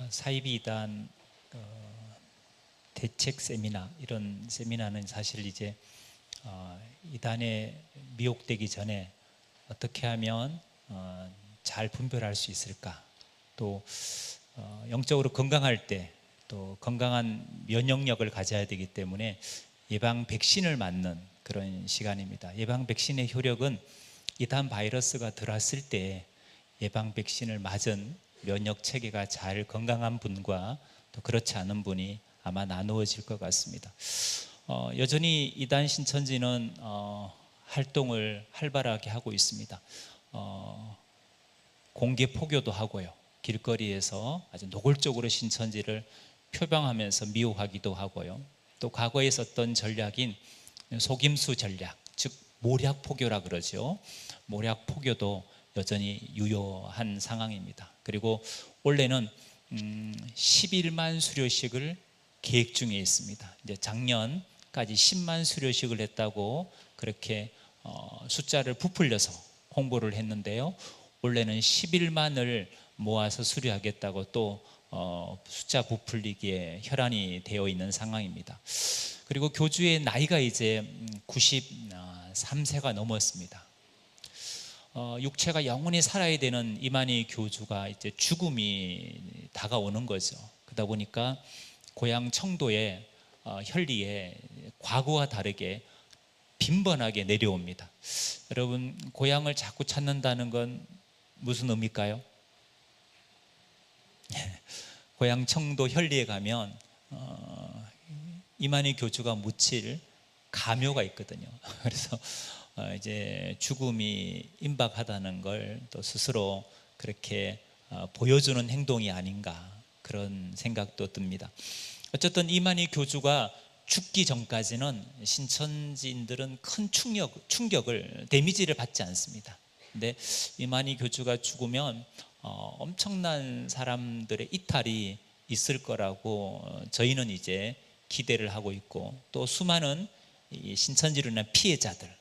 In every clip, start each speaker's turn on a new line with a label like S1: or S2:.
S1: 사이비 이단 대책 세미나, 이런 세미나는 사실 이제 이단에 미혹되기 전에 어떻게 하면 잘 분별할 수 있을까, 또 영적으로 건강할 때 또 건강한 면역력을 가져야 되기 때문에 예방 백신을 맞는 그런 시간입니다. 예방 백신의 효력은 이단 바이러스가 들어왔을 때 예방 백신을 맞은 면역 체계가 잘 건강한 분과 또 그렇지 않은 분이 아마 나누어질 것 같습니다. 여전히 이단 신천지는 활동을 활발하게 하고 있습니다. 공개 포교도 하고요, 길거리에서 아주 노골적으로 신천지를 표방하면서 미혹하기도 하고요, 또 과거에 썼던 전략인 속임수 전략, 즉 모략 포교라 그러죠. 모략 포교도 여전히 유효한 상황입니다. 그리고 원래는 11만 수료식을 계획 중에 있습니다. 이제 작년까지 10만 수료식을 했다고 그렇게 숫자를 부풀려서 홍보를 했는데요, 원래는 11만을 모아서 수료하겠다고 또 숫자 부풀리기에 혈안이 되어 있는 상황입니다. 그리고 교주의 나이가 이제 93세가 넘었습니다. 육체가 영원히 살아야 되는 이만희 교주가 이제 죽음이 다가오는 거죠. 그러다 보니까 고향 청도에 현리에 과거와 다르게 빈번하게 내려옵니다. 여러분, 고향을 자꾸 찾는다는 건 무슨 의미일까요? 고향 청도 현리에 가면 이만희 교주가 묻힐 가묘가 있거든요. 그래서 이제 죽음이 임박하다는 걸 또 스스로 그렇게 보여주는 행동이 아닌가, 그런 생각도 듭니다. 어쨌든 이만희 교주가 죽기 전까지는 신천지인들은 큰 충격을, 데미지를 받지 않습니다. 근데 이만희 교주가 죽으면 엄청난 사람들의 이탈이 있을 거라고 저희는 이제 기대를 하고 있고, 또 수많은 신천지로 인한 피해자들,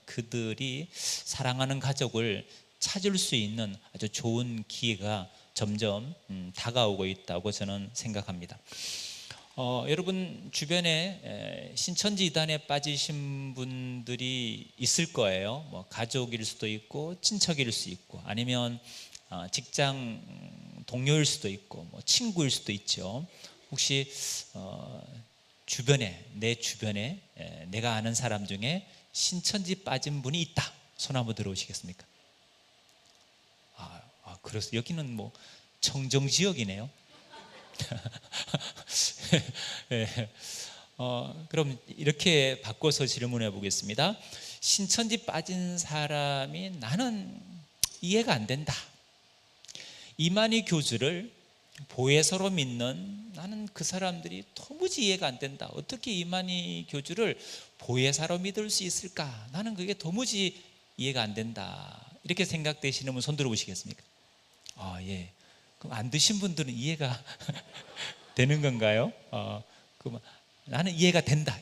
S1: 그들이 사랑하는 가족을 찾을 수 있는 아주 좋은 기회가 점점 다가오고 있다고 저는 생각합니다. 여러분 주변에 신천지 이단에 빠지신 분들이 있을 거예요. 뭐 가족일 수도 있고 친척일 수 있고, 아니면 직장 동료일 수도 있고, 뭐 친구일 수도 있죠. 혹시 내 주변에 내가 아는 사람 중에 신천지 빠진 분이 있다, 손 한번 들어오시겠습니까? 그래서 여기는 뭐 청정 지역이네요. 네. 그럼 이렇게 바꿔서 질문해 보겠습니다. 신천지 빠진 사람이 나는 이해가 안 된다, 이만희 교주를 보혜사로 믿는 나는 그 사람들이 도무지 이해가 안 된다, 어떻게 이만희 교주를 보혜사로 믿을 수 있을까, 나는 그게 도무지 이해가 안 된다, 이렇게 생각되시는 분 손 들어보시겠습니까? 예. 그럼 안 드신 분들은 이해가 되는 건가요? 그럼 나는 이해가 된다.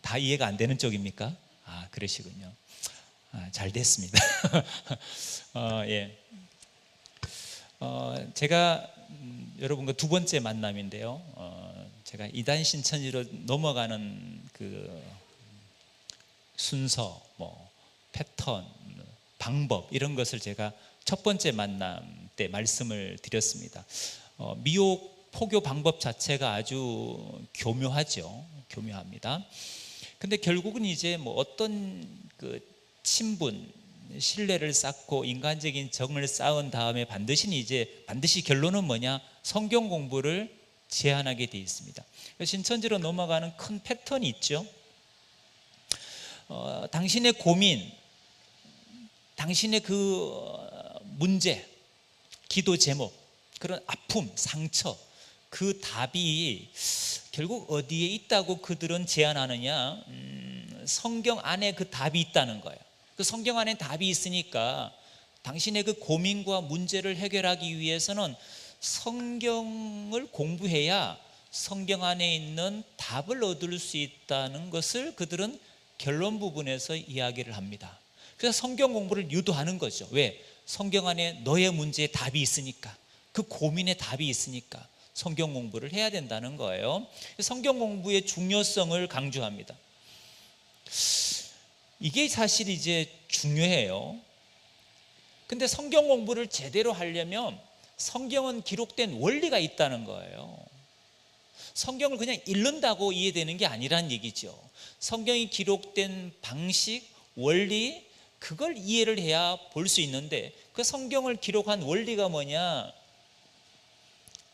S1: 다 이해가 안 되는 쪽입니까? 그러시군요. 잘 됐습니다. 예. 제가 여러분과 두 번째 만남인데요, 제가 이단 신천지로 넘어가는 그 순서, 뭐 패턴, 방법, 이런 것을 제가 첫 번째 만남 때 말씀을 드렸습니다. 미혹 포교 방법 자체가 아주 교묘하죠. 교묘합니다. 근데 결국은 이제 뭐 어떤 그 친분, 신뢰를 쌓고 인간적인 정을 쌓은 다음에 반드시 결론은 뭐냐? 성경 공부를 제한하게 되어 있습니다. 신천지로 넘어가는 큰 패턴이 있죠. 당신의 고민, 당신의 그 문제, 기도 제목, 그런 아픔, 상처, 그 답이 결국 어디에 있다고 그들은 제안하느냐? 성경 안에 그 답이 있다는 거예요. 그 성경 안에 답이 있으니까 당신의 그 고민과 문제를 해결하기 위해서는 성경을 공부해야 성경 안에 있는 답을 얻을 수 있다는 것을 그들은 결론 부분에서 이야기를 합니다. 그래서 성경 공부를 유도하는 거죠. 왜? 성경 안에 너의 문제에 답이 있으니까. 그 고민에 답이 있으니까 성경 공부를 해야 된다는 거예요. 성경 공부의 중요성을 강조합니다. 이게 사실 이제 중요해요. 근데 성경 공부를 제대로 하려면 성경은 기록된 원리가 있다는 거예요. 성경을 그냥 읽는다고 이해되는 게 아니란 얘기죠. 성경이 기록된 방식, 원리, 그걸 이해를 해야 볼 수 있는데, 그 성경을 기록한 원리가 뭐냐?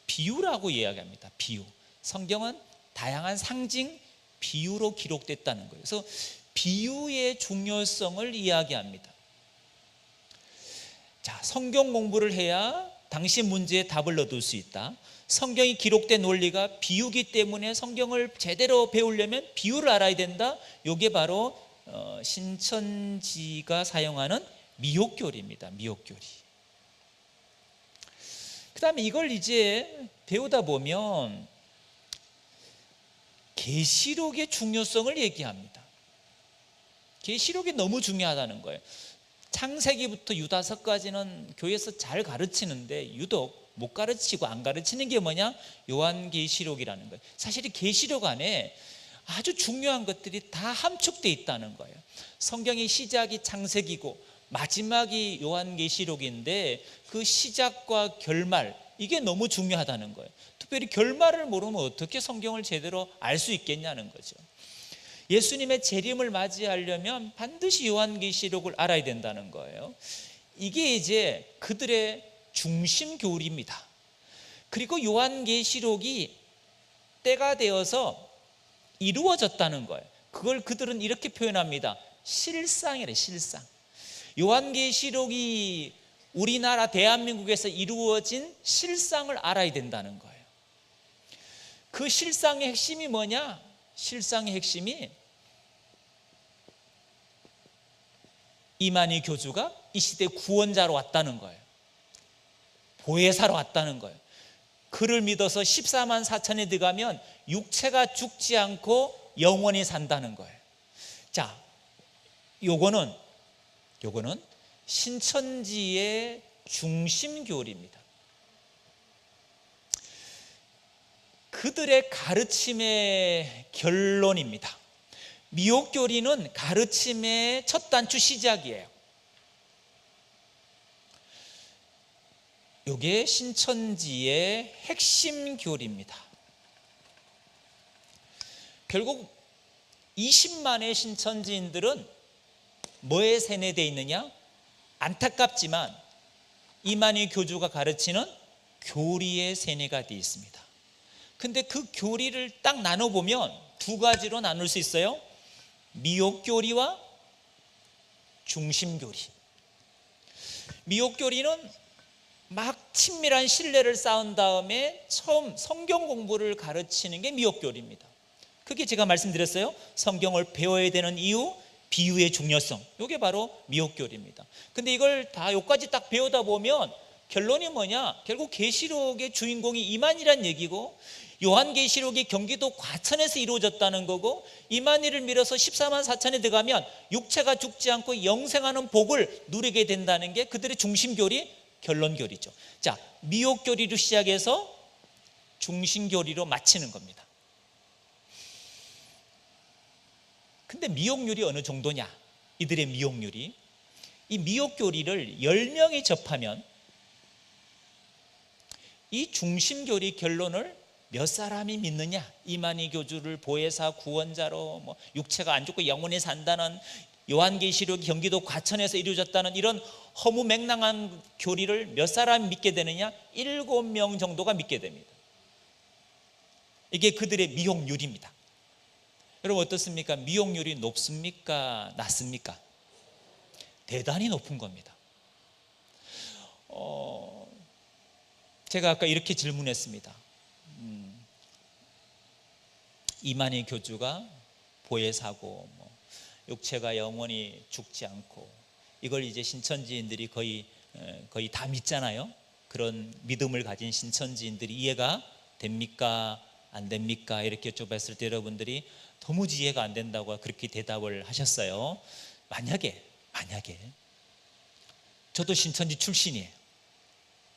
S1: 비유라고 이야기합니다. 비유. 성경은 다양한 상징, 비유로 기록됐다는 거예요. 그래서 비유의 중요성을 이야기합니다. 자, 성경 공부를 해야 당시 문제에 답을 얻을 수 있다. 성경이 기록된 원리가 비유기 때문에 성경을 제대로 배우려면 비유를 알아야 된다. 이게 바로 신천지가 사용하는 미혹교리입니다. 미혹교리. 그 다음에 이걸 이제 배우다 보면 계시록의 중요성을 얘기합니다. 계시록이 너무 중요하다는 거예요. 창세기부터 유다서까지는 교회에서 잘 가르치는데 유독 못 가르치고 안 가르치는 게 뭐냐? 요한계시록이라는 거예요. 사실 이 계시록 안에 아주 중요한 것들이 다 함축되어 있다는 거예요. 성경의 시작이 창세기고 마지막이 요한계시록인데 그 시작과 결말, 이게 너무 중요하다는 거예요. 특별히 결말을 모르면 어떻게 성경을 제대로 알 수 있겠냐는 거죠. 예수님의 재림을 맞이하려면 반드시 요한계시록을 알아야 된다는 거예요. 이게 이제 그들의 중심 교리입니다. 그리고 요한계시록이 때가 되어서 이루어졌다는 거예요. 그걸 그들은 이렇게 표현합니다. 실상이래, 실상. 요한계시록이 우리나라 대한민국에서 이루어진 실상을 알아야 된다는 거예요. 그 실상의 핵심이 뭐냐? 실상의 핵심이 이만희 교주가 이 시대 구원자로 왔다는 거예요. 보혜사로 왔다는 거예요. 그를 믿어서 14만 4천에 들어가면 육체가 죽지 않고 영원히 산다는 거예요. 자, 요거는 신천지의 중심 교리입니다. 그들의 가르침의 결론입니다. 미혹교리는 가르침의 첫 단추 시작이에요. 이게 신천지의 핵심 교리입니다. 결국 20만의 신천지인들은 뭐에 세뇌되어 있느냐? 안타깝지만 이만희 교주가 가르치는 교리에 세뇌가 되어 있습니다. 근데 그 교리를 딱 나눠보면 두 가지로 나눌 수 있어요. 미혹교리와 중심교리. 미혹교리는 막 친밀한 신뢰를 쌓은 다음에 처음 성경 공부를 가르치는 게 미혹교리입니다. 그게 제가 말씀드렸어요. 성경을 배워야 되는 이유, 비유의 중요성. 이게 바로 미혹교리입니다. 근데 이걸 다 여기까지 딱 배우다 보면 결론이 뭐냐? 결국 계시록의 주인공이 이만희란 얘기고, 요한계시록이 경기도 과천에서 이루어졌다는 거고, 이만희를 밀어서 14만 4천에 들어가면 육체가 죽지 않고 영생하는 복을 누리게 된다는 게 그들의 중심교리, 결론교리죠. 자, 미혹교리로 시작해서 중심교리로 마치는 겁니다. 근데 미혹률이 어느 정도냐? 이들의 미혹률이, 이 미혹교리를 10명이 접하면 이 중심교리 결론을 몇 사람이 믿느냐? 이만희 교주를 보혜사 구원자로, 육체가 안 죽고 영원히 산다는, 요한계시록 경기도 과천에서 이루어졌다는 이런 허무맹랑한 교리를 몇 사람이 믿게 되느냐? 7명 정도가 믿게 됩니다. 이게 그들의 미혹률입니다. 여러분 어떻습니까? 미혹률이 높습니까? 낮습니까? 대단히 높은 겁니다. 제가 아까 이렇게 질문했습니다. 이만희 교주가 보혜사고 육체가 영원히 죽지 않고, 이걸 이제 신천지인들이 거의 다 믿잖아요. 그런 믿음을 가진 신천지인들이 이해가 됩니까? 안 됩니까? 이렇게 여쭤봤을 때 여러분들이 도무지 이해가 안 된다고 그렇게 대답을 하셨어요. 만약에 저도 신천지 출신이에요.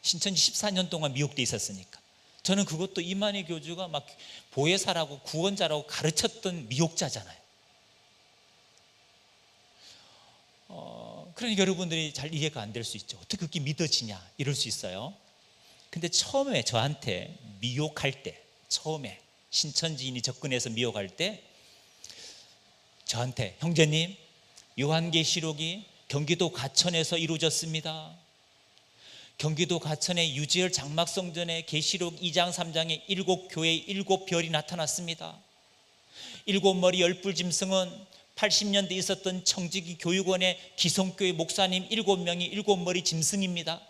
S1: 신천지 14년 동안 미혹돼 있었으니까. 저는 그것도 이만희 교주가 막 보혜사라고 구원자라고 가르쳤던 미혹자잖아요. 그러니까 여러분들이 잘 이해가 안 될 수 있죠. 어떻게 그렇게 믿어지냐 이럴 수 있어요. 근데 처음에 저한테 미혹할 때, 처음에 신천지인이 접근해서 미혹할 때 저한테, 형제님, 요한계시록이 경기도 가천에서 이루어졌습니다. 경기도 가천의 유지열 장막성전에 계시록 2장 3장에 7교회의 7별이 나타났습니다. 7머리 10뿔 짐승은 80년대 있었던 청지기 교육원의 기성교회 목사님 7명이 7머리 짐승입니다.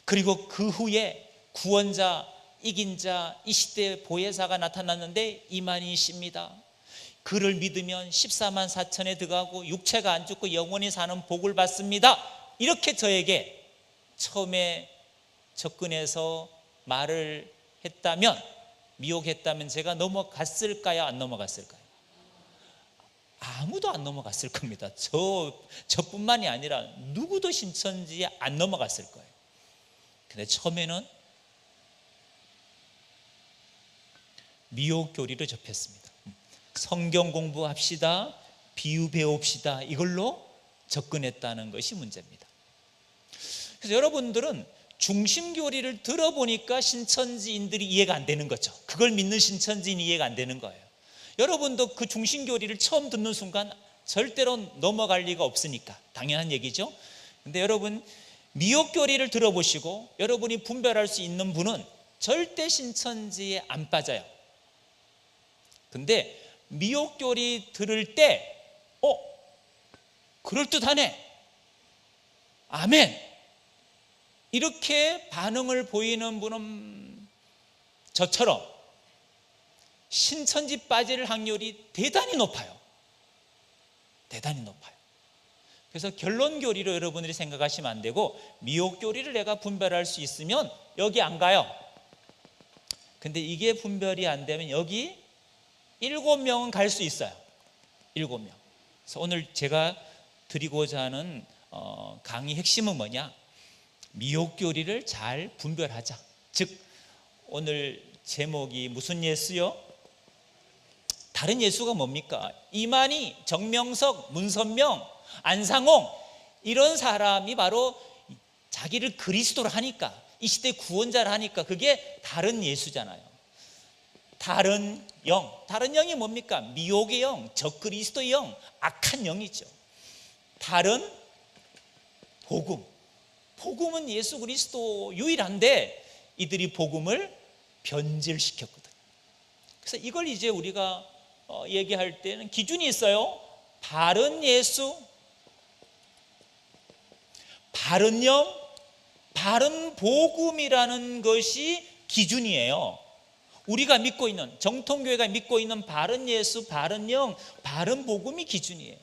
S1: 그리고 그 후에 구원자, 이긴 자, 이 시대 보혜사가 나타났는데 이만희 씨입니다. 그를 믿으면 14만 4천에 들어가고 육체가 안 죽고 영원히 사는 복을 받습니다. 이렇게 저에게 처음에 접근해서 말을 했다면, 미혹했다면 제가 넘어갔을까요? 안 넘어갔을까요? 아무도 안 넘어갔을 겁니다. 저뿐만이 아니라 누구도 신천지에 안 넘어갔을 거예요. 근데 처음에는 미혹 교리를 접했습니다. 성경 공부합시다, 비유 배웁시다, 이걸로 접근했다는 것이 문제입니다. 그래서 여러분들은 중심교리를 들어보니까 신천지인들이 이해가 안 되는 거죠. 그걸 믿는 신천지인이 이해가 안 되는 거예요. 여러분도 그 중심교리를 처음 듣는 순간 절대로 넘어갈 리가 없으니까 당연한 얘기죠. 근데 여러분, 미혹교리를 들어보시고 여러분이 분별할 수 있는 분은 절대 신천지에 안 빠져요. 근데 미혹교리 들을 때 그럴듯하네, 아멘, 이렇게 반응을 보이는 분은 저처럼 신천지 빠질 확률이 대단히 높아요. 대단히 높아요. 그래서 결론교리로 여러분들이 생각하시면 안 되고, 미혹교리를 내가 분별할 수 있으면 여기 안 가요. 근데 이게 분별이 안 되면 여기 7명은 갈 수 있어요. 7명. 그래서 오늘 제가 드리고자 하는 강의 핵심은 뭐냐? 미혹교리를 잘 분별하자. 즉, 오늘 제목이 무슨 예수요? 다른 예수가 뭡니까? 이만희, 정명석, 문선명, 안상홍, 이런 사람이 바로 자기를 그리스도로 하니까, 이 시대 구원자를 하니까 그게 다른 예수잖아요. 다른 영, 다른 영이 뭡니까? 미혹의 영, 적그리스도의 영, 악한 영이죠. 다른 복음, 복음은 예수 그리스도 유일한데 이들이 복음을 변질시켰거든요. 그래서 이걸 이제 우리가 얘기할 때는 기준이 있어요. 바른 예수, 바른 영, 바른 복음이라는 것이 기준이에요. 우리가 믿고 있는, 정통교회가 믿고 있는 바른 예수, 바른 영, 바른 복음이 기준이에요.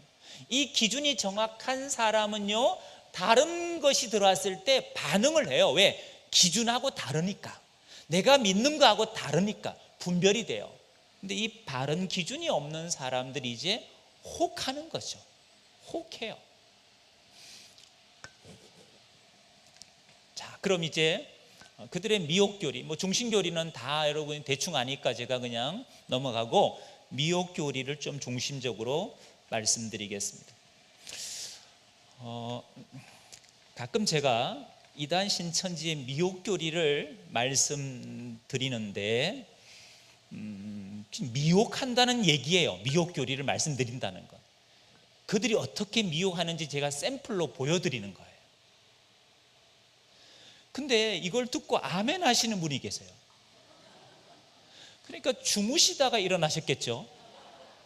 S1: 이 기준이 정확한 사람은요, 다른 것이 들어왔을 때 반응을 해요. 왜? 기준하고 다르니까, 내가 믿는 거하고 다르니까 분별이 돼요. 근데 이 바른 기준이 없는 사람들이 이제 혹하는 거죠. 혹해요. 자, 그럼 이제 그들의 미혹교리, 중심교리는 다 여러분이 대충 아니까 제가 그냥 넘어가고, 미혹교리를 좀 중심적으로 말씀드리겠습니다. 가끔 제가 이단 신천지의 미혹교리를 말씀드리는데 미혹한다는 얘기예요. 미혹교리를 말씀드린다는 것, 그들이 어떻게 미혹하는지 제가 샘플로 보여드리는 거예요. 근데 이걸 듣고 아멘 하시는 분이 계세요. 그러니까 주무시다가 일어나셨겠죠.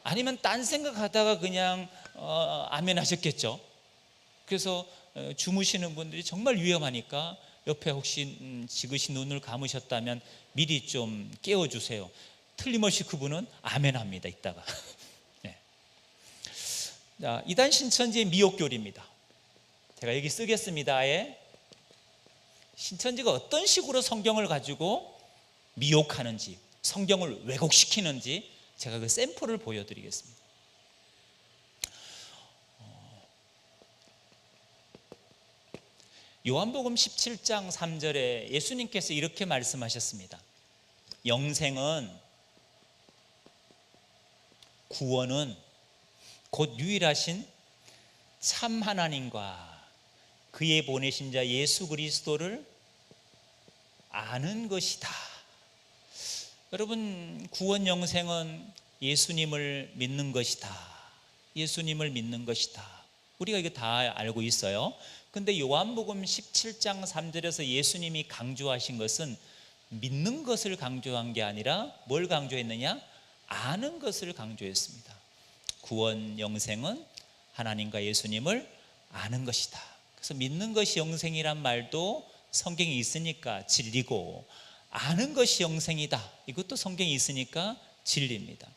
S1: 아니면 딴 생각하다가 그냥 아멘 하셨겠죠. 그래서 주무시는 분들이 정말 위험하니까 옆에 혹시 지그시 눈을 감으셨다면 미리 좀 깨워주세요. 틀림없이 그분은 아멘 합니다. 이따가. 네. 자, 이단 신천지의 미혹교리입니다. 제가 여기 쓰겠습니다. 아예. 신천지가 어떤 식으로 성경을 가지고 미혹하는지, 성경을 왜곡시키는지 제가 그 샘플을 보여드리겠습니다. 요한복음 17장 3절에 예수님께서 이렇게 말씀하셨습니다. 영생은, 구원은 곧 유일하신 참 하나님과 그의 보내신 자 예수 그리스도를 아는 것이다. 여러분, 구원 영생은 예수님을 믿는 것이다. 예수님을 믿는 것이다. 우리가 이거 다 알고 있어요. 근데 요한복음 17장 3절에서 예수님이 강조하신 것은 믿는 것을 강조한 게 아니라 뭘 강조했느냐? 아는 것을 강조했습니다. 구원 영생은 하나님과 예수님을 아는 것이다. 그래서 믿는 것이 영생이란 말도 성경에 있으니까 진리고, 아는 것이 영생이다, 이것도 성경에 있으니까 진리입니다.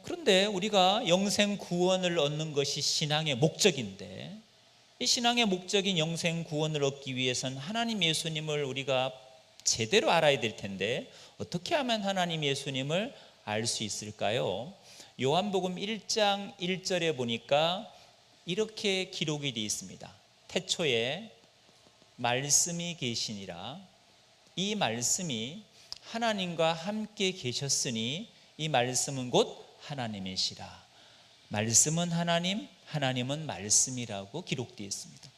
S1: 그런데 우리가 영생 구원을 얻는 것이 신앙의 목적인데, 이 신앙의 목적인 영생 구원을 얻기 위해서는 하나님 예수님을 우리가 제대로 알아야 될 텐데, 어떻게 하면 하나님 예수님을 알 수 있을까요? 요한복음 1장 1절에 보니까 이렇게 기록이 되어 있습니다. 태초에 말씀이 계시니라. 이 말씀이 하나님과 함께 계셨으니 이 말씀은 곧 하나님이시라. 말씀은 하나님, 하나님은 말씀이라고 기록되어 있습니다.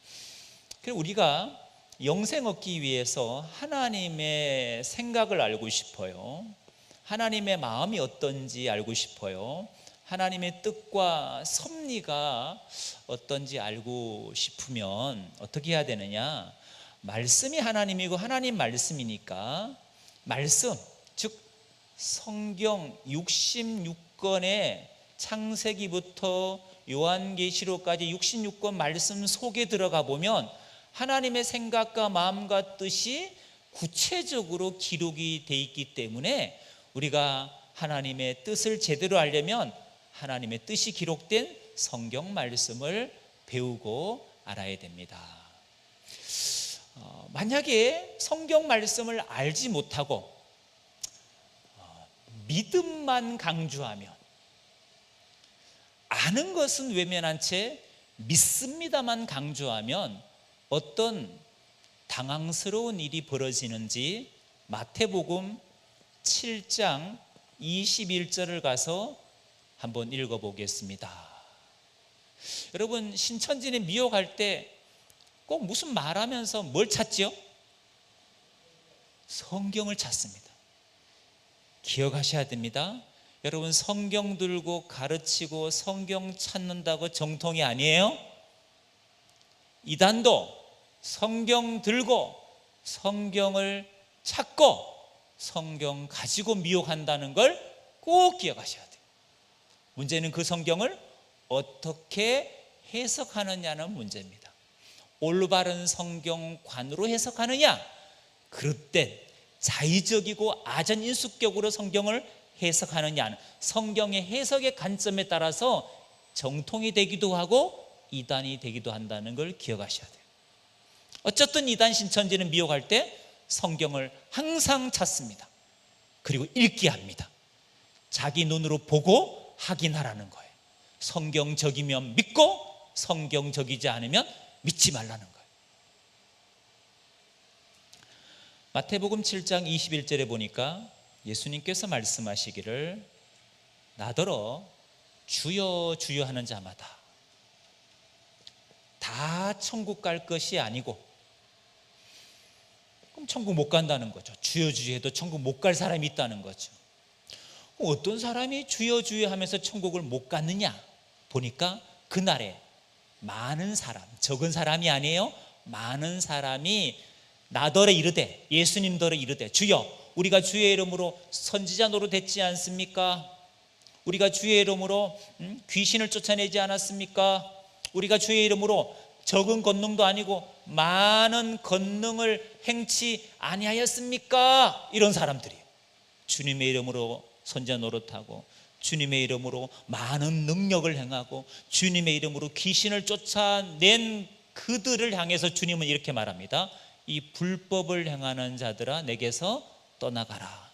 S1: 그래서 우리가 영생 얻기 위해서 하나님의 생각을 알고 싶어요. 하나님의 마음이 어떤지 알고 싶어요. 하나님의 뜻과 섭리가 어떤지 알고 싶으면 어떻게 해야 되느냐? 말씀이 하나님이고 하나님 말씀이니까 말씀, 즉 성경 66권의 창세기부터 요한계시록까지 66권 말씀 속에 들어가 보면 하나님의 생각과 마음과 뜻이 구체적으로 기록이 돼 있기 때문에 우리가 하나님의 뜻을 제대로 알려면 하나님의 뜻이 기록된 성경 말씀을 배우고 알아야 됩니다. 만약에 성경 말씀을 알지 못하고 믿음만 강조하면, 아는 것은 외면한 채 믿습니다만 강조하면 어떤 당황스러운 일이 벌어지는지 마태복음 7장 21절을 가서 한번 읽어보겠습니다. 여러분, 신천지는 미혹할 때 꼭 무슨 말하면서 뭘 찾지요? 성경을 찾습니다. 기억하셔야 됩니다. 여러분, 성경 들고 가르치고 성경 찾는다고 정통이 아니에요. 이단도 성경 들고 성경을 찾고 성경 가지고 미혹한다는 걸 꼭 기억하셔야 돼요. 문제는 그 성경을 어떻게 해석하느냐는 문제입니다. 올바른 성경관으로 해석하느냐, 그릇된 자의적이고 아전인수격으로 성경을 해석하느냐, 성경의 해석의 관점에 따라서 정통이 되기도 하고 이단이 되기도 한다는 걸 기억하셔야 돼요. 어쨌든 이단 신천지는 미혹할 때 성경을 항상 찾습니다. 그리고 읽게 합니다. 자기 눈으로 보고 확인하라는 거예요. 성경적이면 믿고 성경적이지 않으면 믿지 말라는 거예요. 마태복음 7장 21절에 보니까 예수님께서 말씀하시기를 나더러 주여 주여 하는 자마다 다 천국 갈 것이 아니고, 그럼 천국 못 간다는 거죠. 주여 주여 해도 천국 못 갈 사람이 있다는 거죠. 어떤 사람이 주여 주여 하면서 천국을 못 갔느냐 보니까 그날에 많은 사람, 적은 사람이 아니에요. 많은 사람이 나더러 이르되, 예수님더러 이르되, 주여 우리가 주의 이름으로 선지자 노릇했지 않습니까? 우리가 주의 이름으로 귀신을 쫓아내지 않았습니까? 우리가 주의 이름으로 적은 권능도 아니고 많은 권능을 행치 아니하였습니까? 이런 사람들이 주님의 이름으로 선지자 노릇하고 주님의 이름으로 많은 능력을 행하고 주님의 이름으로 귀신을 쫓아낸 그들을 향해서 주님은 이렇게 말합니다. 이 불법을 행하는 자들아 내게서 떠나가라.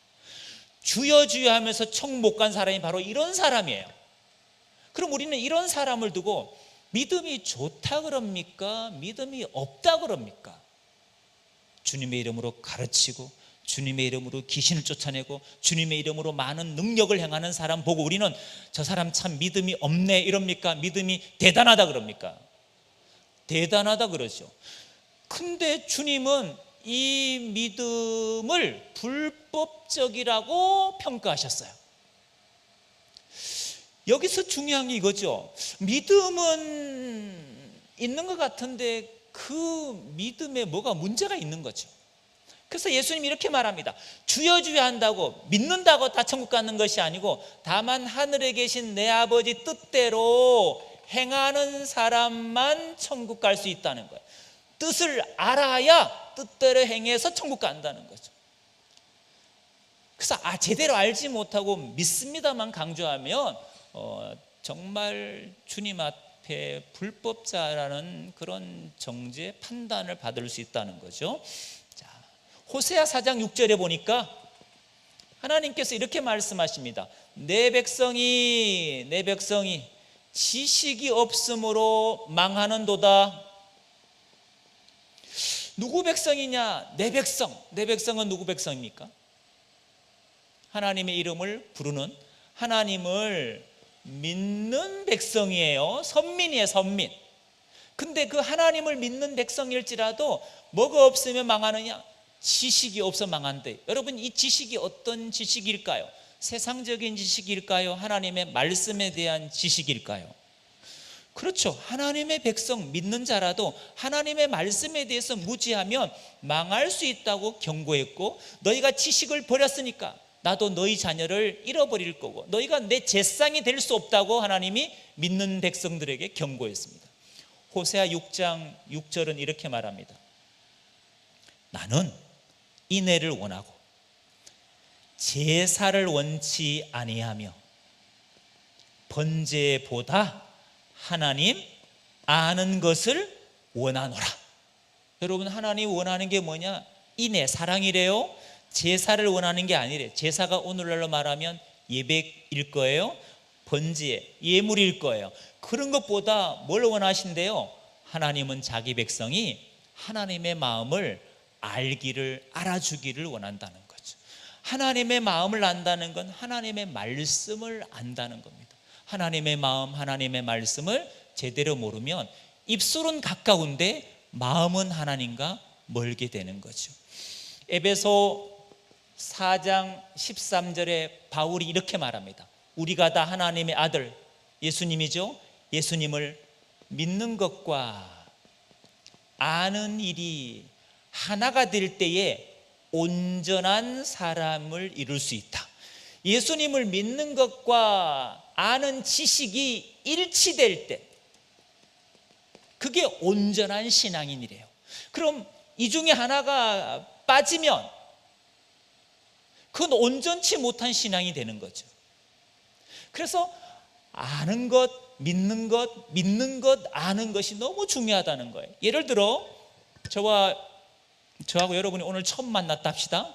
S1: 주여 주여 하면서 천국 못 간 사람이 바로 이런 사람이에요. 그럼 우리는 이런 사람을 두고 믿음이 좋다 그럽니까? 믿음이 없다 그럽니까? 주님의 이름으로 가르치고 주님의 이름으로 귀신을 쫓아내고 주님의 이름으로 많은 능력을 행하는 사람 보고 우리는 저 사람 참 믿음이 없네 이럽니까? 믿음이 대단하다 그럽니까? 대단하다 그러죠. 근데 주님은 이 믿음을 불법적이라고 평가하셨어요. 여기서 중요한 게 이거죠. 믿음은 있는 것 같은데 그 믿음에 뭐가 문제가 있는 거죠. 그래서 예수님이 이렇게 말합니다. 주여 주여 한다고 믿는다고 다 천국 가는 것이 아니고 다만 하늘에 계신 내 아버지 뜻대로 행하는 사람만 천국 갈 수 있다는 거예요. 뜻을 알아야 뜻대로 행해서 천국 간다는 거죠. 그래서 제대로 알지 못하고 믿습니다만 강조하면 정말 주님 앞에 불법자라는 그런 정죄 판단을 받을 수 있다는 거죠. 자, 호세아 4장 6절에 보니까 하나님께서 이렇게 말씀하십니다. 내 백성이 지식이 없으므로 망하는도다. 누구 백성이냐? 내 백성. 내 백성은 누구 백성입니까? 하나님의 이름을 부르는, 하나님을 믿는 백성이에요. 선민이에요, 선민. 근데 그 하나님을 믿는 백성일지라도 뭐가 없으면 망하느냐? 지식이 없어 망한대. 여러분, 이 지식이 어떤 지식일까요? 세상적인 지식일까요? 하나님의 말씀에 대한 지식일까요? 그렇죠. 하나님의 백성 믿는 자라도 하나님의 말씀에 대해서 무지하면 망할 수 있다고 경고했고, 너희가 지식을 버렸으니까 나도 너희 자녀를 잃어버릴 거고 너희가 내 제상이 될 수 없다고 하나님이 믿는 백성들에게 경고했습니다. 호세아 6장 6절은 이렇게 말합니다. 나는 인애를 원하고 제사를 원치 아니하며 번제보다 하나님 아는 것을 원하노라. 여러분, 하나님 원하는 게 뭐냐? 인애, 사랑이래요. 제사를 원하는 게 아니래. 제사가 오늘날로 말하면 예배일 거예요. 번제, 예물일 거예요. 그런 것보다 뭘 원하신대요? 하나님은 자기 백성이 하나님의 마음을 알아주기를 원한다는 거죠. 하나님의 마음을 안다는 건 하나님의 말씀을 안다는 겁니다. 하나님의 마음, 하나님의 말씀을 제대로 모르면 입술은 가까운데 마음은 하나님과 멀게 되는 거죠. 에베소 4장 13절에 바울이 이렇게 말합니다. 우리가 다 하나님의 아들 예수님이죠. 예수님을 믿는 것과 아는 일이 하나가 될 때에 온전한 사람을 이룰 수 있다. 예수님을 믿는 것과 아는 지식이 일치될 때 그게 온전한 신앙인이래요. 그럼 이 중에 하나가 빠지면 그건 온전치 못한 신앙이 되는 거죠. 그래서 아는 것, 믿는 것, 아는 것이 너무 중요하다는 거예요. 예를 들어 저하고 여러분이 오늘 처음 만났다 합시다.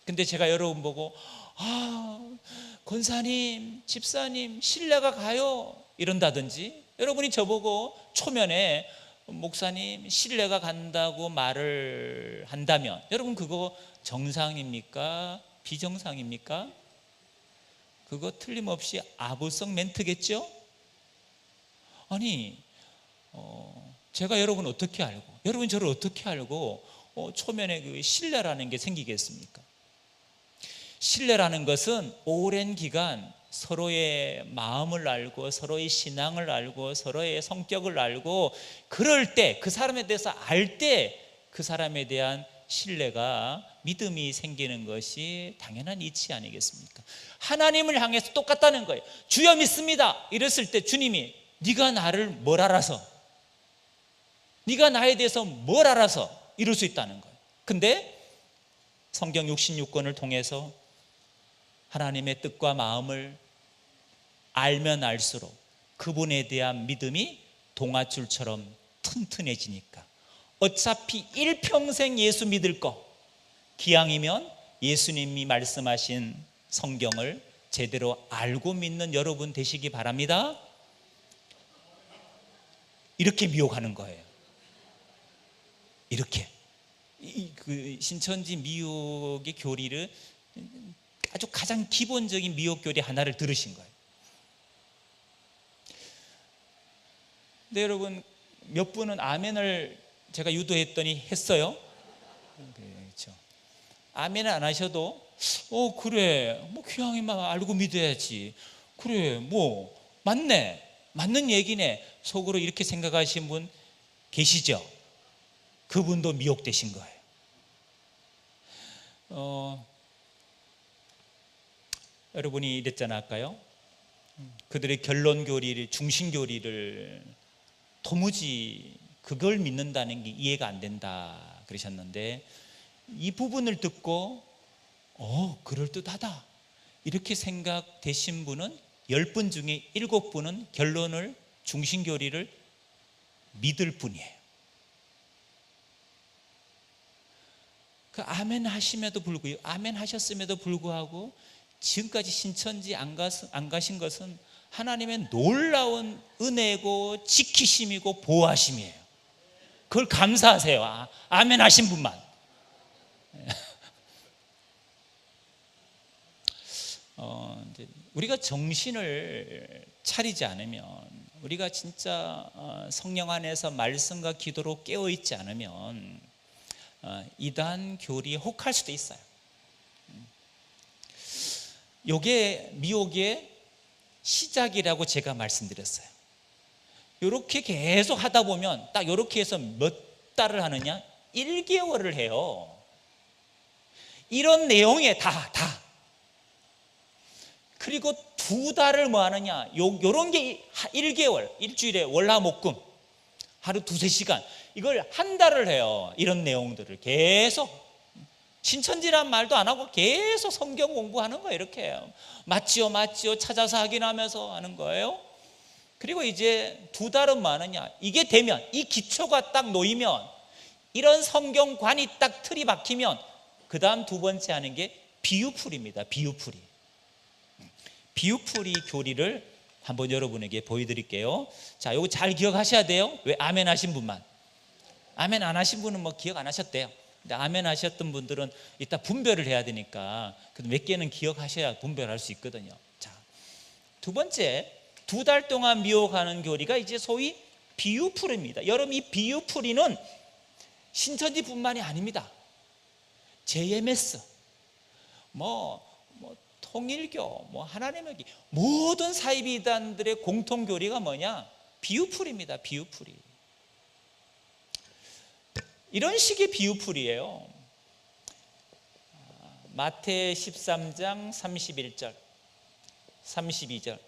S1: 근데 제가 여러분 보고 권사님, 집사님 신뢰가 가요 이런다든지, 여러분이 저보고 초면에 목사님 신뢰가 간다고 말을 한다면 여러분 그거 정상입니까? 비정상입니까? 그거 틀림없이 아부성 멘트겠죠? 아니 제가 여러분 어떻게 알고, 여러분 저를 어떻게 알고 초면에 그 신뢰라는 게 생기겠습니까? 신뢰라는 것은 오랜 기간 서로의 마음을 알고 서로의 신앙을 알고 서로의 성격을 알고 그럴 때, 그 사람에 대해서 알 때 그 사람에 대한 신뢰가, 믿음이 생기는 것이 당연한 이치 아니겠습니까? 하나님을 향해서 똑같다는 거예요. 주여 믿습니다 이랬을 때 주님이 네가 나를 뭘 알아서, 네가 나에 대해서 뭘 알아서 이룰 수 있다는 거예요. 근데 성경 66권을 통해서 하나님의 뜻과 마음을 알면 알수록 그분에 대한 믿음이 동아줄처럼 튼튼해지니까 어차피 일평생 예수 믿을 거, 기왕이면 예수님이 말씀하신 성경을 제대로 알고 믿는 여러분 되시기 바랍니다. 이렇게 미혹하는 거예요. 이렇게 그 신천지 미혹의 교리를 아주 가장 기본적인 미혹 교리 하나를 들으신 거예요. 근데 여러분, 몇 분은 아멘을 제가 유도했더니 했어요. 그렇죠. 아멘을 안 하셔도 그래, 뭐 귀향이만 알고 믿어야지, 그래, 뭐 맞네, 맞는 얘기네, 속으로 이렇게 생각하신 분 계시죠? 그분도 미혹되신 거예요. 여러분이 이랬잖아 아까요. 그들의 결론 교리를, 중심 교리를 도무지 그걸 믿는다는 게 이해가 안 된다 그러셨는데, 이 부분을 듣고 그럴듯하다 이렇게 생각되신 분은 10분 중에 7분은 결론을, 중심 교리를 믿을 뿐이에요. 그 아멘 하심에도 불구하고, 아멘 하셨음에도 불구하고 지금까지 신천지 안 가신 것은 하나님의 놀라운 은혜고 지키심이고 보호하심이에요. 그걸 감사하세요. 아멘 하신 분만. 이제 우리가 정신을 차리지 않으면, 우리가 진짜 성령 안에서 말씀과 기도로 깨어있지 않으면 이단 교리에 혹할 수도 있어요. 이게 미혹의 시작이라고 제가 말씀드렸어요. 이렇게 계속 하다 보면, 딱 이렇게 해서 몇 달을 하느냐? 1개월을 해요. 이런 내용에 다. 그리고 2달을 뭐 하느냐? 요런 게 1개월, 일주일에 월화목금 하루 2-3시간, 이걸 한 달을 해요. 이런 내용들을 계속, 신천지란 말도 안 하고 계속 성경 공부하는 거예요. 이렇게 해요. 맞지요 찾아서 확인하면서 하는 거예요. 그리고 이제 2달은 뭐 하느냐? 이게 되면, 이 기초가 딱 놓이면, 이런 성경관이 딱 틀이 박히면, 그 다음 2번째 하는 게 비유풀이입니다. 비유풀이 교리를 한번 여러분에게 보여드릴게요. 자, 이거 잘 기억하셔야 돼요. 왜? 아멘 하신 분만. 아멘 안 하신 분은 뭐 기억 안 하셨대요. 근데 아멘 하셨던 분들은 이따 분별을 해야 되니까 몇 개는 기억하셔야 분별할 수 있거든요. 자, 2번째, 2달 동안 미혹하는 교리가 이제 소위 비유풀이입니다. 여러분, 이 비유풀이는 신천지뿐만이 아닙니다. JMS, 통일교, 하나님의 모든 사이비단들의 공통 교리가 뭐냐? 비유풀입니다. 비유풀이. 이런 식의 비유풀이에요. 마태 13장 31절 32절.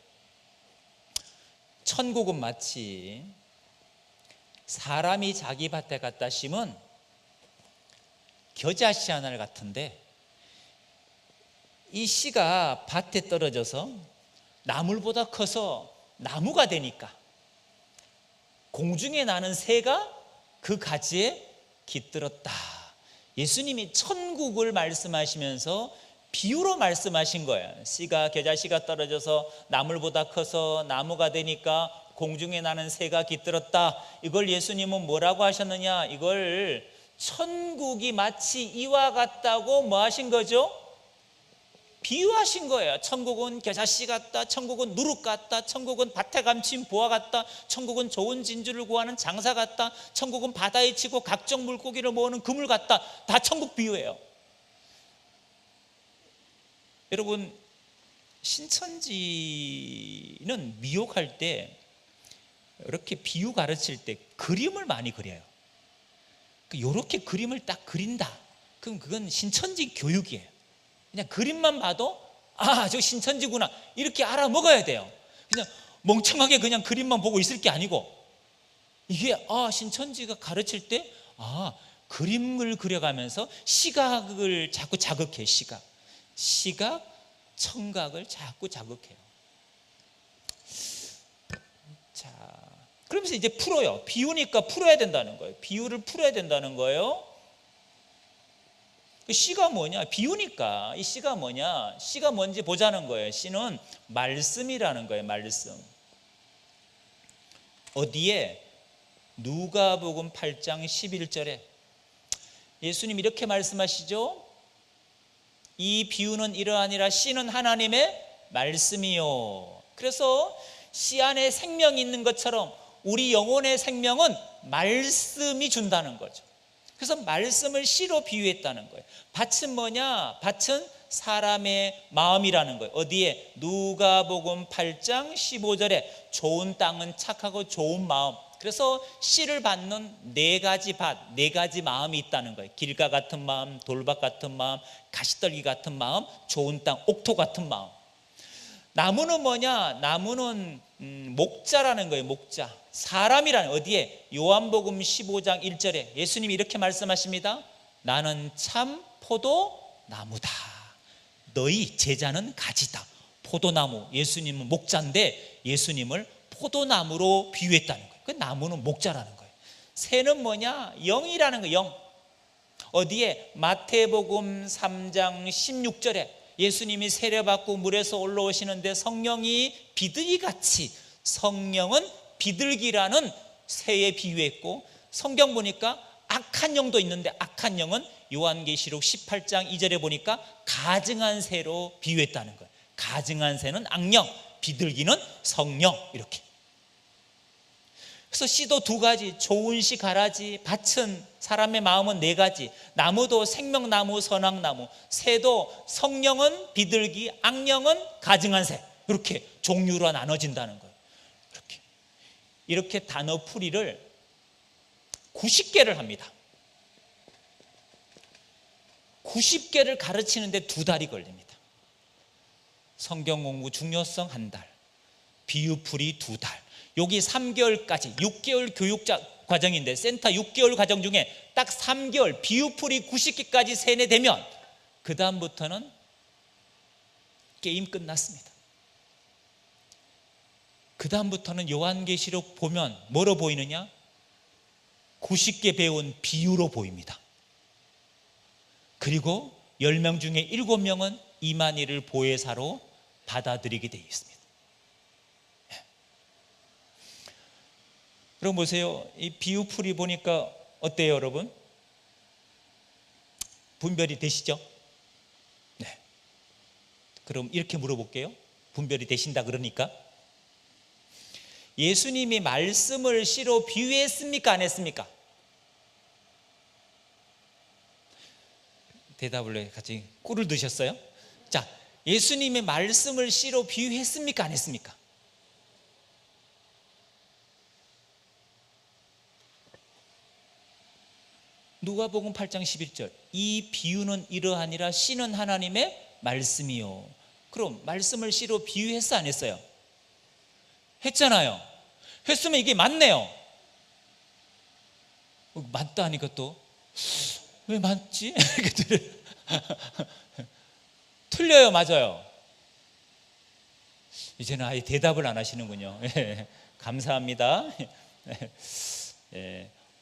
S1: 천국은 마치 사람이 자기 밭에 갖다 심은 겨자씨 하나 같은데, 이 씨가 밭에 떨어져서 나물보다 커서 나무가 되니까 공중에 나는 새가 그 가지에 깃들었다. 예수님이 천국을 말씀하시면서 비유로 말씀하신 거예요. 씨가, 겨자씨가 떨어져서 나물보다 커서 나무가 되니까 공중에 나는 새가 깃들었다. 이걸 예수님은 뭐라고 하셨느냐? 이걸 천국이 마치 이와 같다고 뭐 하신 거죠? 비유하신 거예요. 천국은 겨자씨 같다, 천국은 누룩 같다, 천국은 밭에 감춘 보화 같다, 천국은 좋은 진주를 구하는 장사 같다, 천국은 바다에 치고 각종 물고기를 모으는 그물 같다. 다 천국 비유예요. 여러분, 신천지는 미혹할 때, 이렇게 비유 가르칠 때 그림을 많이 그려요. 이렇게 그림을 딱 그린다, 그럼 그건 신천지 교육이에요. 그냥 그림만 봐도 저 신천지구나 이렇게 알아먹어야 돼요. 그냥 멍청하게 그냥 그림만 보고 있을 게 아니고, 이게 신천지가 가르칠 때 그림을 그려가면서 시각을 자꾸 자극해. 시각, 청각을 자꾸 자극해요. 자, 그러면서 이제 풀어요. 비유니까 풀어야 된다는 거예요. 비유를 풀어야 된다는 거예요. 씨가 뭐냐? 비유니까 이 씨가 뭐냐? 씨가 뭔지 보자는 거예요. 씨는 말씀이라는 거예요. 말씀. 어디에? 누가복음 8장 11절에 예수님 이렇게 말씀하시죠. 이 비유는 이러하니라. 씨는 하나님의 말씀이요. 그래서 씨 안에 생명이 있는 것처럼 우리 영혼의 생명은 말씀이 준다는 거죠. 그래서 말씀을 씨로 비유했다는 거예요. 밭은 뭐냐? 밭은 사람의 마음이라는 거예요. 어디에? 누가복음 8장 15절에 좋은 땅은 착하고 좋은 마음. 그래서 씨를 받는 네 가지 밭, 네 가지 마음이 있다는 거예요. 길가 같은 마음, 돌밭 같은 마음, 가시떨기 같은 마음, 좋은 땅, 옥토 같은 마음. 나무는 뭐냐? 나무는 목자라는 거예요. 목자. 사람이라는, 어디에? 요한복음 15장 1절에 예수님이 이렇게 말씀하십니다. 나는 참 포도나무다. 너희 제자는 가지다. 포도나무, 예수님은 목자인데 예수님을 포도나무로 비유했다는 거예요. 그 나무는 목자라는 거예요. 새는 뭐냐? 영이라는 거예요. 영. 어디에? 마태복음 3장 16절에 예수님이 세례받고 물에서 올라오시는데 성령이 비둘기같이, 성령은 비둘기라는 새에 비유했고, 성경 보니까 악한 영도 있는데 악한 영은 요한계시록 18장 2절에 보니까 가증한 새로 비유했다는 거예요. 가증한 새는 악령, 비둘기는 성령. 이렇게. 그래서 씨도 두 가지, 좋은 씨 가라지, 밭은 사람의 마음은 네 가지, 나무도 생명나무, 선악나무, 새도 성령은 비둘기, 악령은 가증한 새. 이렇게 종류로 나눠진다는 거예요. 이렇게 단어 풀이를 90개를 합니다. 90개를 가르치는데 2달이 걸립니다. 성경 공부 중요성 1달, 비유풀이 2달, 여기 3개월까지 6개월 교육 과정인데 센터 6개월 과정 중에 딱 3개월 비유풀이 90개까지 세뇌되면 그 다음부터는 게임 끝났습니다. 그 다음부터는 요한계시록 보면 뭐로 보이느냐? 90개 배운 비유로 보입니다. 그리고 10명 중에 7명은 이만희를 보혜사로 받아들이게 되어 있습니다. 여러분 보세요. 이 비유풀이 보니까 어때요, 여러분? 분별이 되시죠? 네. 그럼 이렇게 물어볼게요. 분별이 되신다 그러니까 예수님이 말씀을 씨로 비유했습니까? 안 했습니까? 대답을 해. 같이 꿀을 드셨어요? 자, 예수님의 말씀을 씨로 비유했습니까? 안 했습니까? 누가복음 8장 11절 이 비유는 이러하니라. 씨는 하나님의 말씀이요. 그럼 말씀을 씨로 비유했어? 안 했어요? 했잖아요. 했으면 이게 맞네요. 맞다 하니까 또 왜 맞지? 틀려요, 맞아요? 이제는 아예 대답을 안 하시는군요. 감사합니다.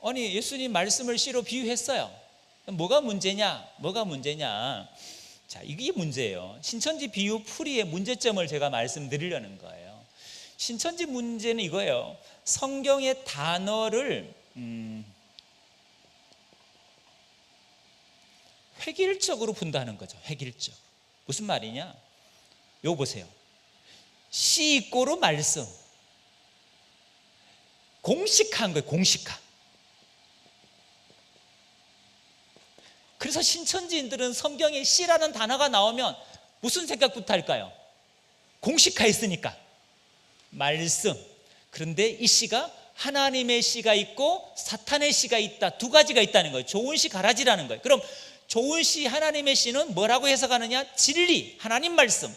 S1: 아니 예수님 말씀을 씨로 비유했어요. 뭐가 문제냐? 뭐가 문제냐? 자, 이게 문제예요. 신천지 비유 풀이의 문제점을 제가 말씀드리려는 거예요. 신천지 문제는 이거예요. 성경의 단어를 획일적으로 푼다는 거죠. 획일적. 무슨 말이냐? 요거 보세요. 시 이꼬로 말씀. 공식화한 거예요. 공식화. 그래서 신천지인들은 성경에 씨라는 단어가 나오면 무슨 생각부터 할까요? 공식화했으니까 말씀. 그런데 이 씨가 하나님의 씨가 있고 사탄의 씨가 있다. 두 가지가 있다는 거예요. 좋은 씨, 가라지라는 거예요. 그럼 좋은 씨, 하나님의 씨는 뭐라고 해석하느냐? 진리, 하나님 말씀.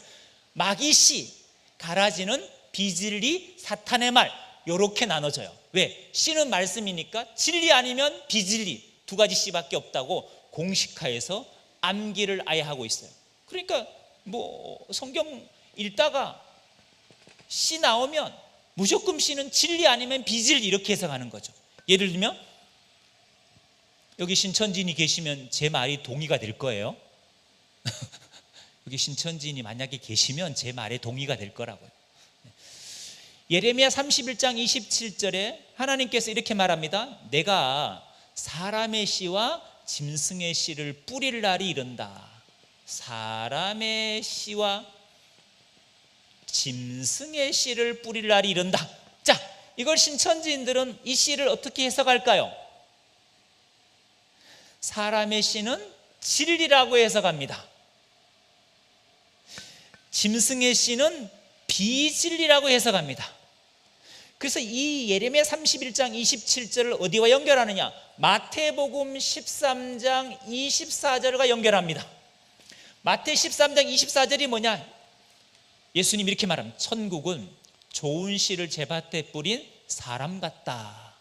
S1: 마귀 씨, 가라지는 비진리, 사탄의 말. 이렇게 나눠져요. 왜? 씨는 말씀이니까 진리 아니면 비진리, 두 가지 씨밖에 없다고 공식화해서 암기를 아예 하고 있어요. 그러니까 뭐 성경 읽다가 씨 나오면 무조건 씨는 진리 아니면 비진리 이렇게 해석하는 거죠. 예를 들면 여기 신천지인이 계시면 제 말이 동의가 될 거예요. 여기 신천지인이 만약에 계시면 제 말에 동의가 될 거라고요. 예레미야 31장 27절에 하나님께서 이렇게 말합니다. 내가 사람의 씨와 짐승의 씨를 뿌릴 날이 이른다. 사람의 씨와 짐승의 씨를 뿌릴 날이 이른다. 자, 이걸 신천지인들은 이 씨를 어떻게 해석할까요? 사람의 씨는 진리라고 해석합니다. 짐승의 씨는 비진리라고 해석합니다. 그래서 이 예레미야 31장 27절을 어디와 연결하느냐? 마태복음 13장 24절과 연결합니다. 마태 13장 24절이 뭐냐? 예수님이 이렇게 말합니다. 천국은 좋은 씨를 제밭에 뿌린 사람 같다.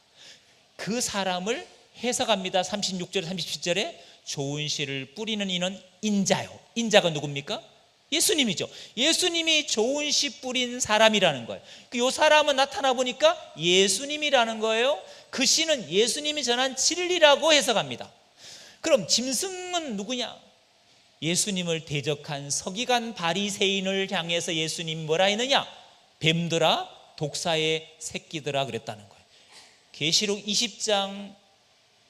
S1: 그 사람을 해석합니다. 36절에 37절에 좋은 씨를 뿌리는 이는 인자요. 인자가 누굽니까? 예수님이죠. 예수님이 좋은 씨 뿌린 사람이라는 거예요. 이 사람은 나타나 보니까 예수님이라는 거예요. 그 씨는 예수님이 전한 진리라고 해석합니다. 그럼 짐승은 누구냐? 예수님을 대적한 서기관 바리새인을 향해서 예수님이 뭐라 했느냐? 뱀들아 독사의 새끼들아 그랬다는 거예요. 계시록 20장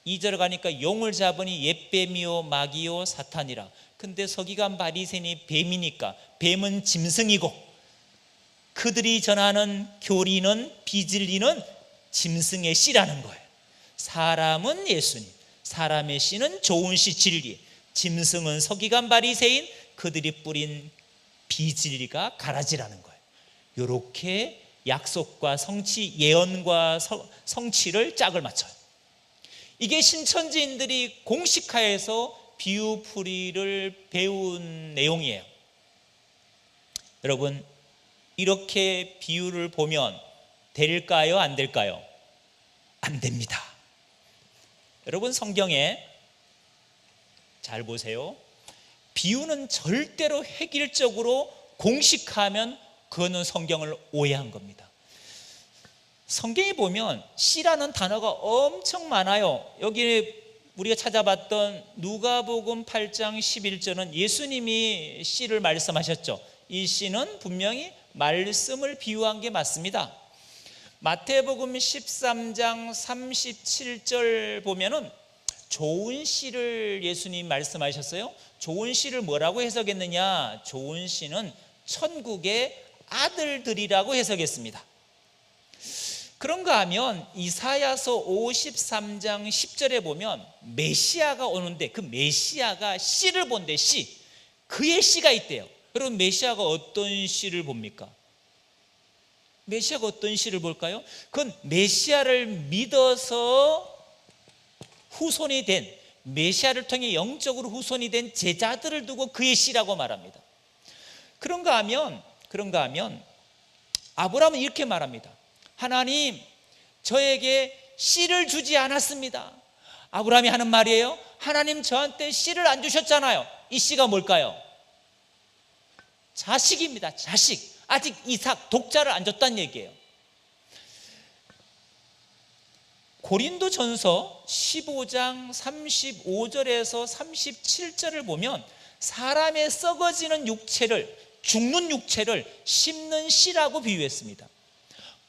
S1: 2절 가니까 용을 잡으니 옛뱀이요 마귀요 사탄이라. 근데 서기관 바리새인이 뱀이니까 뱀은 짐승이고 그들이 전하는 교리는 비진리는 짐승의 씨라는 거예요. 사람은 예수님, 사람의 씨는 좋은 씨 진리, 짐승은 서기관 바리새인, 그들이 뿌린 비진리가 가라지라는 거예요. 이렇게 약속과 성취, 예언과 성취를 짝을 맞춰요. 이게 신천지인들이 공식화해서 비유풀이를 배운 내용이에요. 여러분, 이렇게 비유를 보면 될까요? 안 될까요? 안 됩니다. 여러분, 성경에 잘 보세요. 비유는 절대로 획일적으로 공식화하면 그거는 성경을 오해한 겁니다. 성경에 보면 씨라는 단어가 엄청 많아요. 여기 우리가 찾아봤던 누가복음 8장 11절은 예수님이 씨를 말씀하셨죠. 이 씨는 분명히 말씀을 비유한 게 맞습니다. 마태복음 13장 37절 보면은 좋은 씨를 예수님 말씀하셨어요. 좋은 씨를 뭐라고 해석했느냐? 좋은 씨는 천국의 아들들이라고 해석했습니다. 그런가 하면 이사야서 53장 10절에 보면 메시아가 오는데 그 메시아가 씨를 본대. 씨, 그의 씨가 있대요. 여러분, 메시아가 어떤 씨를 봅니까? 메시아가 어떤 씨를 볼까요? 그건 메시아를 믿어서 후손이 된, 메시아를 통해 영적으로 후손이 된 제자들을 두고 그의 씨라고 말합니다. 그런가 하면 아브라함은 이렇게 말합니다. 하나님, 저에게 씨를 주지 않았습니다. 아브라함이 하는 말이에요. 하나님, 저한테 씨를 안 주셨잖아요. 이 씨가 뭘까요? 자식입니다. 자식. 아직 이삭 독자를 안 줬다는 얘기예요. 고린도전서 15장 35절에서 37절을 보면 사람의 썩어지는 육체를, 죽는 육체를 심는 씨라고 비유했습니다.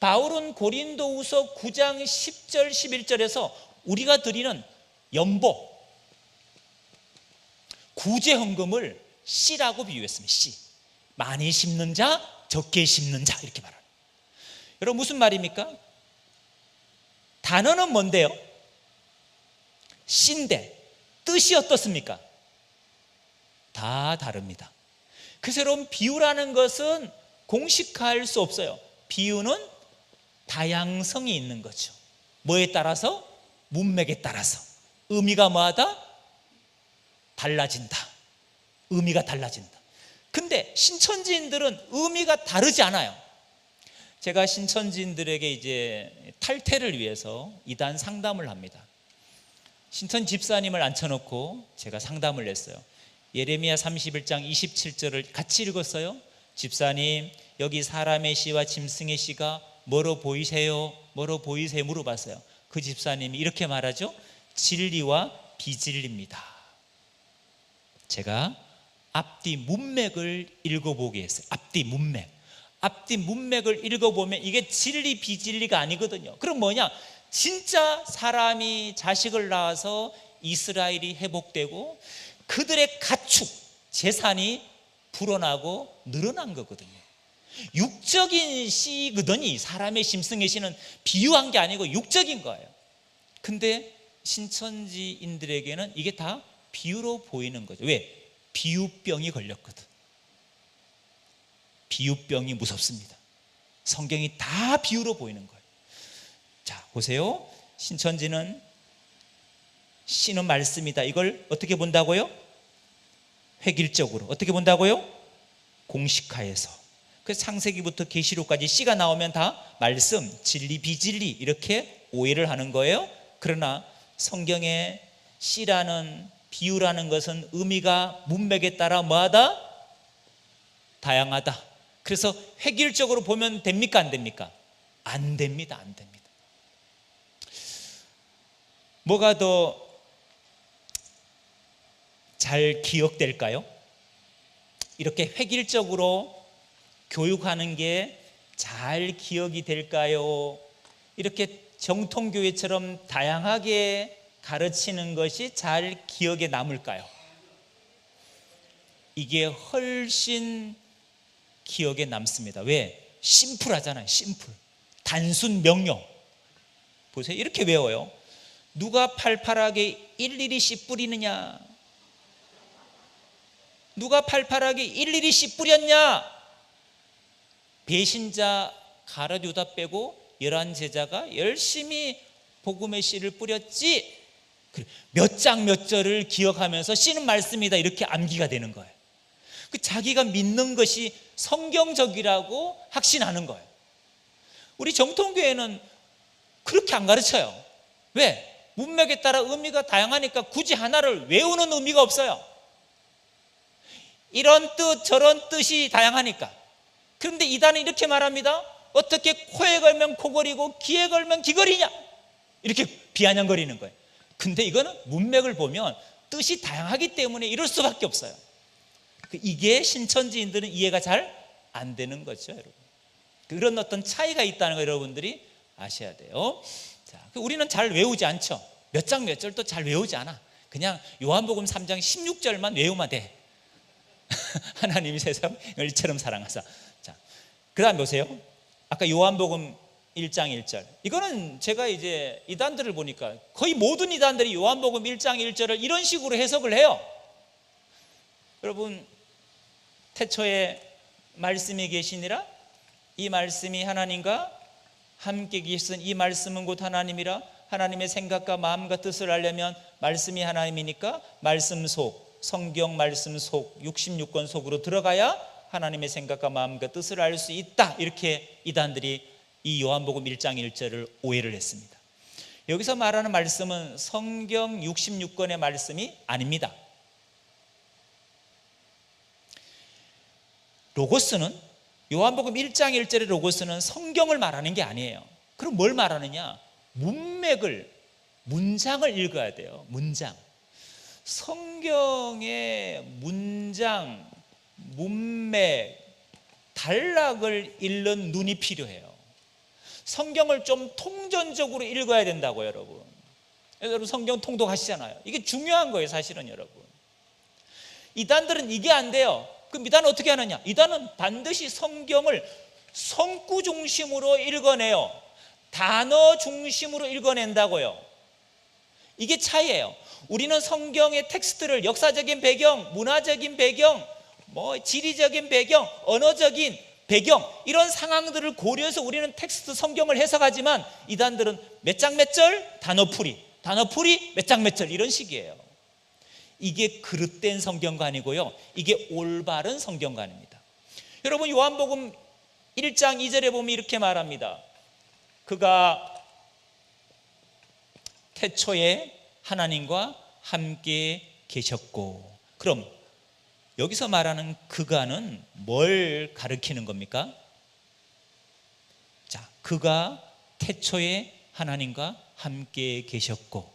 S1: 바울은 고린도후서 9장 10절 11절에서 우리가 드리는 연보, 구제 헌금을 씨라고 비유했습니다. 씨. 많이 심는 자, 적게 심는 자, 이렇게 말합니다. 여러분, 무슨 말입니까? 단어는 뭔데요? 씨인데 뜻이 어떻습니까? 다 다릅니다. 그래서 여러분, 비유라는 것은 공식화할 수 없어요. 비유는 다양성이 있는 거죠. 뭐에 따라서? 문맥에 따라서. 의미가 뭐하다? 달라진다. 의미가 달라진다. 근데 신천지인들은 의미가 다르지 않아요. 제가 신천지인들에게 이제 탈퇴를 위해서 이단 상담을 합니다. 신천 집사님을 앉혀놓고 제가 상담을 했어요. 예레미야 31장 27절을 같이 읽었어요. 집사님, 여기 사람의 씨와 짐승의 씨가 뭐로 보이세요? 뭐로 보이세요? 물어봤어요. 그 집사님이 이렇게 말하죠. 진리와 비진리입니다. 제가 앞뒤 문맥을 읽어보게 했어요. 앞뒤 문맥. 앞뒤 문맥을 읽어보면 이게 진리 비진리가 아니거든요. 그럼 뭐냐? 진짜 사람이 자식을 낳아서 이스라엘이 회복되고 그들의 가축, 재산이 불어나고 늘어난 거거든요. 육적인 씨거든요. 사람의 심승의 씨는 비유한 게 아니고 육적인 거예요. 근데 신천지인들에게는 이게 다 비유로 보이는 거죠. 왜? 비유병이 걸렸거든. 비유병이 무섭습니다. 성경이 다 비유로 보이는 거예요. 자, 보세요. 신천지는 씨는 말씀이다. 이걸 어떻게 본다고요? 획일적으로. 어떻게 본다고요? 공식화해서. 그래서 창세기부터 계시록까지 씨가 나오면 다 말씀, 진리, 비진리 이렇게 오해를 하는 거예요. 그러나 성경에 씨라는 비유라는 것은 의미가 문맥에 따라 뭐하다? 다양하다. 그래서 획일적으로 보면 됩니까? 안 됩니까? 안 됩니다. 안 됩니다. 뭐가 더 잘 기억될까요? 이렇게 획일적으로 교육하는 게 잘 기억이 될까요? 이렇게 정통교회처럼 다양하게 가르치는 것이 잘 기억에 남을까요? 이게 훨씬 기억에 남습니다. 왜? 심플하잖아요. 심플. 단순 명령. 보세요. 이렇게 외워요. 누가 팔팔하게 일일이 씨 뿌리느냐? 누가 팔팔하게 일일이 씨 뿌렸냐? 배신자 가룟 유다 빼고 11 제자가 열심히 복음의 씨를 뿌렸지. 몇 장 몇 절을 기억하면서 씨는 말씀이다 이렇게 암기가 되는 거예요. 자기가 믿는 것이 성경적이라고 확신하는 거예요. 우리 정통교회는 그렇게 안 가르쳐요. 왜? 문맥에 따라 의미가 다양하니까 굳이 하나를 외우는 의미가 없어요. 이런 뜻 저런 뜻이 다양하니까. 그런데 이단은 이렇게 말합니다. 어떻게 코에 걸면 코걸이고 귀에 걸면 귀걸이냐? 이렇게 비아냥거리는 거예요. 근데 이거는 문맥을 보면 뜻이 다양하기 때문에 이럴 수밖에 없어요. 이게 신천지인들은 이해가 잘 안 되는 거죠, 여러분. 그런 어떤 차이가 있다는 거 여러분들이 아셔야 돼요. 자, 우리는 잘 외우지 않죠. 몇 장 몇 절도 잘 외우지 않아. 그냥 요한복음 3장 16절만 외우면 돼. 하나님이 세상을 이처럼 사랑하사. 자, 그 다음 보세요. 아까 요한복음 1장 1절. 이거는 제가 이제 이단들을 보니까 거의 모든 이단들이 요한복음 1장 1절을 이런 식으로 해석을 해요. 여러분, 태초에 말씀이 계시니라. 이 말씀이 하나님과 함께 계신 이 말씀은 곧 하나님이라. 하나님의 생각과 마음과 뜻을 알려면 말씀이 하나님이니까 말씀 속, 성경 말씀 속 66권 속으로 들어가야 하나님의 생각과 마음과 뜻을 알 수 있다. 이렇게 이단들이 이 요한복음 1장 1절을 오해를 했습니다. 여기서 말하는 말씀은 성경 66권의 말씀이 아닙니다. 로고스는 요한복음 1장 1절의 로고스는 성경을 말하는 게 아니에요. 그럼 뭘 말하느냐? 문맥을, 문장을 읽어야 돼요. 문장. 성경의 문장, 문맥, 단락을 읽는 눈이 필요해요. 성경을 좀 통전적으로 읽어야 된다고요, 여러분. 여러분 성경 통독하시잖아요. 이게 중요한 거예요, 사실은 여러분. 이단들은 이게 안 돼요. 그럼 이단은 어떻게 하느냐? 이단은 반드시 성경을 성구 중심으로 읽어내요. 단어 중심으로 읽어낸다고요. 이게 차이예요. 우리는 성경의 텍스트를 역사적인 배경, 문화적인 배경, 지리적인 배경, 언어적인 배경 이런 상황들을 고려해서 우리는 텍스트 성경을 해석하지만 이단들은 몇 장 몇 절 단어풀이 몇 장 몇 절 이런 식이에요. 이게 그릇된 성경관이고요. 이게 올바른 성경관입니다. 여러분 요한복음 1장 2절에 보면 이렇게 말합니다. 그가 태초에 하나님과 함께 계셨고. 그럼 여기서 말하는 그가는 뭘 가리키는 겁니까? 자, 그가 태초에 하나님과 함께 계셨고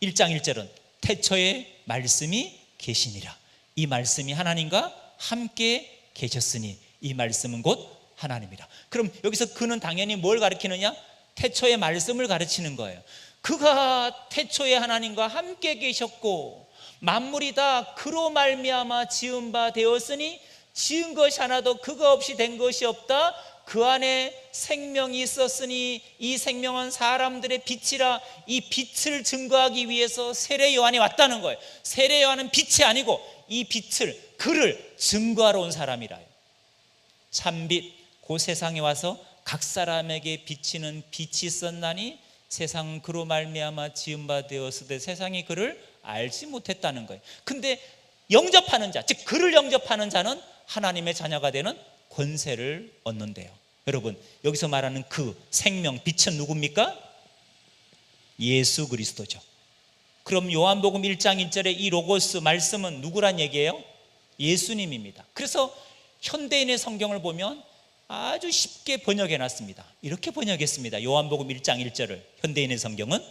S1: 1장 1절은 태초에 말씀이 계시니라. 이 말씀이 하나님과 함께 계셨으니 이 말씀은 곧 하나님이라. 그럼 여기서 그는 당연히 뭘 가리키느냐? 태초의 말씀을 가르치는 거예요. 그가 태초의 하나님과 함께 계셨고 만물이 다 그로 말미암아 지은 바 되었으니 지은 것이 하나도 그가 없이 된 것이 없다. 그 안에 생명이 있었으니 이 생명은 사람들의 빛이라. 이 빛을 증거하기 위해서 세례 요한이 왔다는 거예요. 세례 요한은 빛이 아니고 이 빛을, 그를 증거하러 온 사람이라요. 참빛, 그 세상에 와서 각 사람에게 비치는 빛이 있었나니 세상은 그로 말미암아 지은 바 되었으되 세상이 그를 알지 못했다는 거예요. 근데 영접하는 자, 즉 그를 영접하는 자는 하나님의 자녀가 되는 권세를 얻는데요. 여러분, 여기서 말하는 그 생명, 빛은 누굽니까? 예수 그리스도죠. 그럼 요한복음 1장 1절에 이 로고스 말씀은 누구란 얘기예요? 예수님입니다. 그래서 현대인의 성경을 보면 아주 쉽게 번역해 놨습니다. 이렇게 번역했습니다. 요한복음 1장 1절을 현대인의 성경은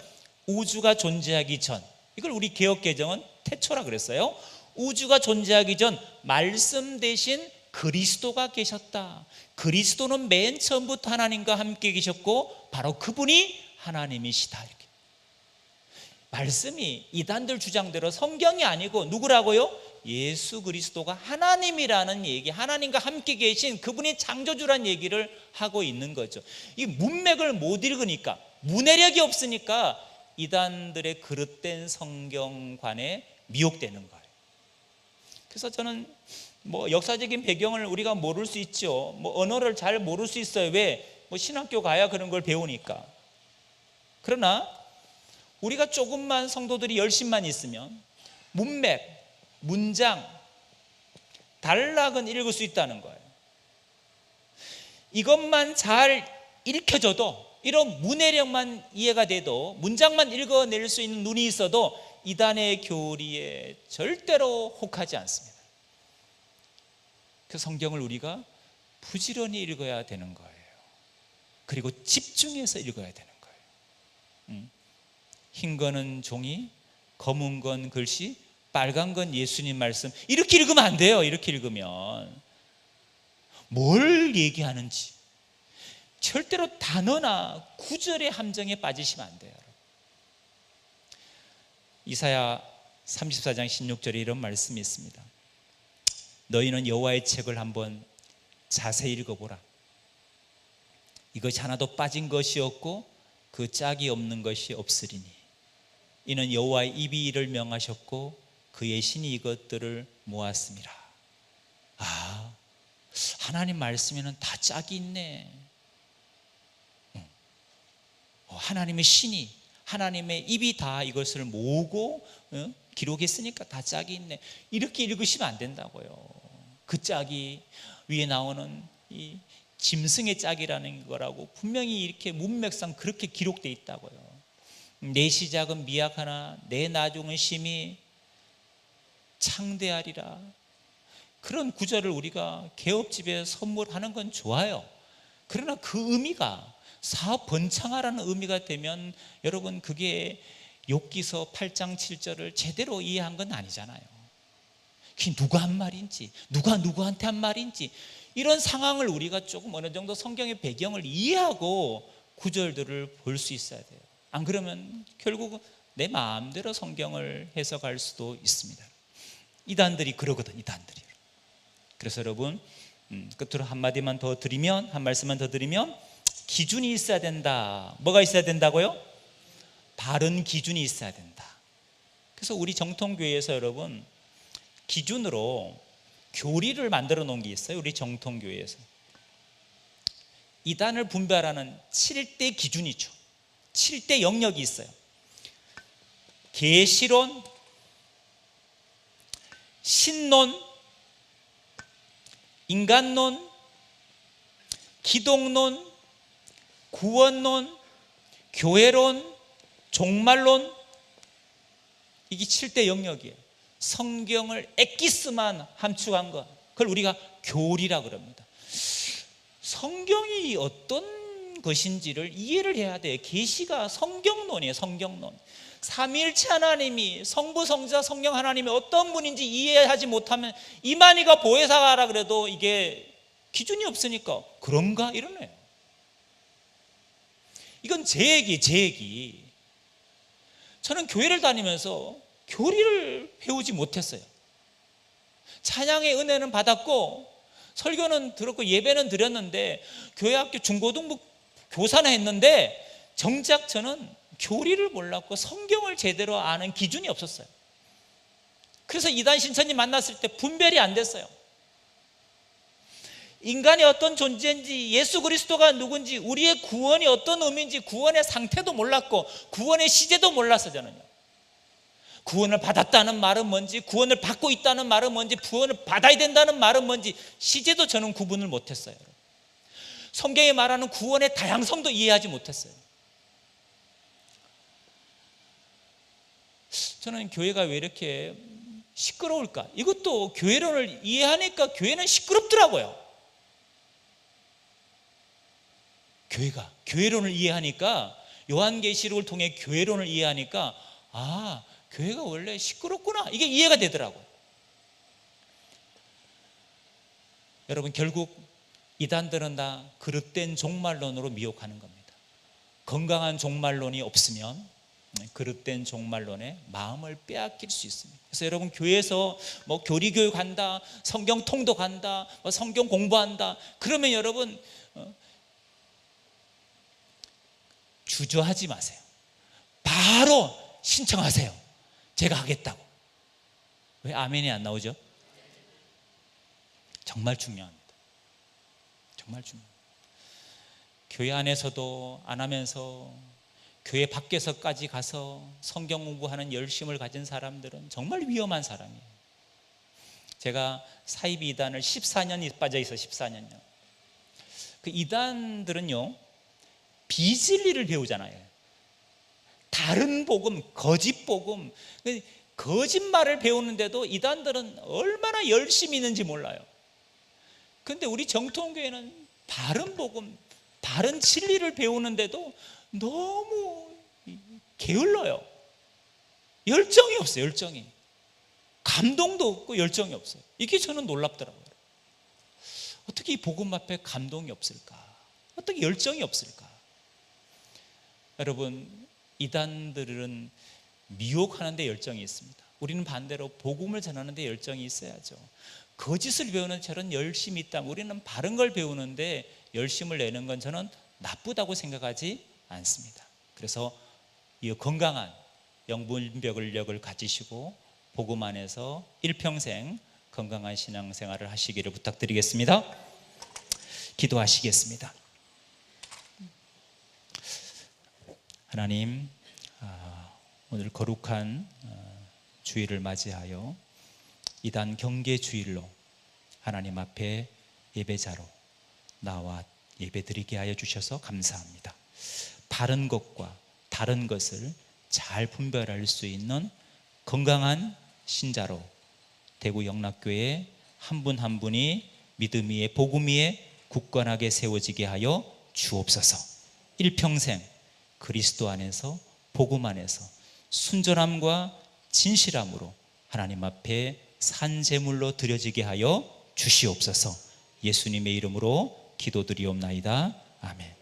S1: 우주가 존재하기 전, 이걸 우리 개역개정은 태초라 그랬어요. 우주가 존재하기 전 말씀 대신 그리스도가 계셨다. 그리스도는 맨 처음부터 하나님과 함께 계셨고 바로 그분이 하나님이시다. 이렇게 말씀이 이단들 주장대로 성경이 아니고 누구라고요? 예수 그리스도가 하나님이라는 얘기, 하나님과 함께 계신 그분이 창조주란 얘기를 하고 있는 거죠. 이 문맥을 못 읽으니까, 문해력이 없으니까 이단들의 그릇된 성경관에 미혹되는 거예요. 그래서 저는 역사적인 배경을 우리가 모를 수 있죠. 언어를 잘 모를 수 있어요. 왜? 신학교 가야 그런 걸 배우니까. 그러나 우리가 조금만 성도들이 열심만 있으면 문맥, 문장, 단락은 읽을 수 있다는 거예요. 이것만 잘 읽혀져도, 이런 문해력만 이해가 돼도, 문장만 읽어낼 수 있는 눈이 있어도 이단의 교리에 절대로 혹하지 않습니다. 그 성경을 우리가 부지런히 읽어야 되는 거예요. 그리고 집중해서 읽어야 되는 거예요. 흰 거는 종이, 검은 건 글씨, 빨간 건 예수님 말씀. 이렇게 읽으면 안 돼요. 이렇게 읽으면 뭘 얘기하는지 절대로 단어나 구절의 함정에 빠지시면 안 돼요. 이사야 34장 16절에 이런 말씀이 있습니다. 너희는 여호와의 책을 한번 자세히 읽어보라. 이것이 하나도 빠진 것이 없고 그 짝이 없는 것이 없으리니 이는 여호와의 입이 이를 명하셨고 그의 신이 이것들을 모았습니다. 아, 하나님 말씀에는 다 짝이 있네. 하나님의 신이, 하나님의 입이 다 이것을 모으고 기록했으니까 다 짝이 있네. 이렇게 읽으시면 안 된다고요. 그 짝이 위에 나오는 이 짐승의 짝이라는 거라고 분명히 이렇게 문맥상 그렇게 기록되어 있다고요. 내 시작은 미약하나 내 나중은 심히 창대하리라. 그런 구절을 우리가 개업집에 선물하는 건 좋아요. 그러나 그 의미가 사업 번창하라는 의미가 되면 여러분 그게 욥기서 8장 7절을 제대로 이해한 건 아니잖아요. 그게 누가 한 말인지, 누가 누구한테 한 말인지, 이런 상황을 우리가 조금 어느 정도 성경의 배경을 이해하고 구절들을 볼 수 있어야 돼요. 안 그러면 결국 내 마음대로 성경을 해석할 수도 있습니다. 이단들이 그러거든, 이단들이. 그래서 여러분 끝으로 한마디만 더 드리면, 한 말씀만 더 드리면, 기준이 있어야 된다. 뭐가 있어야 된다고요? 바른 기준이 있어야 된다. 그래서 우리 정통교회에서 여러분 기준으로 교리를 만들어 놓은 게 있어요. 우리 정통교회에서 이단을 분별하는 7대 기준이죠. 7대 영역이 있어요. 계시론, 신론, 인간론, 기독론, 구원론, 교회론, 종말론, 이게 7대 영역이에요. 성경을 엑기스만 함축한 것, 그걸 우리가 교리라고 그럽니다. 성경이 어떤 것인지를 이해를 해야 돼요. 계시가 성경론이에요. 성경론. 삼위일체 하나님이, 성부, 성자, 성령 하나님이 어떤 분인지 이해하지 못하면 이만희가 보혜사가라 그래도 이게 기준이 없으니까 그런가? 이러네요. 이건 제 얘기. 저는 교회를 다니면서 교리를 배우지 못했어요. 찬양의 은혜는 받았고 설교는 들었고 예배는 드렸는데 교회 학교 중고등부 교사는 했는데 정작 저는 교리를 몰랐고 성경을 제대로 아는 기준이 없었어요. 그래서 이단 신천지 만났을 때 분별이 안 됐어요. 인간이 어떤 존재인지, 예수 그리스도가 누군지, 우리의 구원이 어떤 의미인지 구원의 상태도 몰랐고 구원의 시제도 몰랐어요. 저는요. 구원을 받았다는 말은 뭔지, 구원을 받고 있다는 말은 뭔지, 구원을 받아야 된다는 말은 뭔지 시제도 저는 구분을 못했어요. 성경에 말하는 구원의 다양성도 이해하지 못했어요. 저는 교회가 왜 이렇게 시끄러울까? 이것도 교회론을 이해하니까 교회는 시끄럽더라고요. 교회론을 이해하니까, 요한계시록을 통해 교회론을 이해하니까 교회가 원래 시끄럽구나, 이게 이해가 되더라고요. 여러분, 결국 이단들은 다 그릇된 종말론으로 미혹하는 겁니다. 건강한 종말론이 없으면 그릇된 종말론에 마음을 빼앗길 수 있습니다. 그래서 여러분, 교회에서 교리교육 한다, 성경 통독한다, 성경 공부한다, 그러면 여러분 주저하지 마세요. 바로 신청하세요. 제가 하겠다고. 왜 아멘이 안 나오죠? 정말 중요합니다. 정말 중요합니다. 교회 안에서도 안 하면서 교회 밖에서까지 가서 성경 공부하는 열심을 가진 사람들은 정말 위험한 사람이에요. 제가 사이비 이단을 14년이 빠져 있어요. 14년요. 그 이단들은요, 비진리를 배우잖아요. 다른 복음, 거짓 복음, 거짓말을 배우는데도 이단들은 얼마나 열심히 있는지 몰라요. 그런데 우리 정통교회는 바른 복음, 바른 진리를 배우는데도 너무 게을러요. 열정이 없어요. 열정이. 감동도 없고 열정이 없어요. 이게 저는 놀랍더라고요. 어떻게 이 복음 앞에 감동이 없을까? 어떻게 열정이 없을까? 여러분, 이단들은 미혹하는 데 열정이 있습니다. 우리는 반대로 복음을 전하는 데 열정이 있어야죠. 거짓을 배우는 저런 열심이 있다면 우리는 바른 걸 배우는데 열심을 내는 건 저는 나쁘다고 생각하지 않습니다. 그래서 이 건강한 영분별력을 가지시고 복음 안에서 일평생 건강한 신앙생활을 하시기를 부탁드리겠습니다. 기도하시겠습니다. 하나님, 오늘 거룩한 주일을 맞이하여 이단 경계 주일로 하나님 앞에 예배자로 나와 예배드리게 하여 주셔서 감사합니다. 바른 것과 다른 것을 잘 분별할 수 있는 건강한 신자로 대구 영락교회 한 분 한 분이 믿음 위에 복음 위에 굳건하게 세워지게 하여 주옵소서. 일평생 그리스도 안에서 복음 안에서 순전함과 진실함으로 하나님 앞에 산 제물로 드려지게 하여 주시옵소서. 예수님의 이름으로 기도드리옵나이다. 아멘.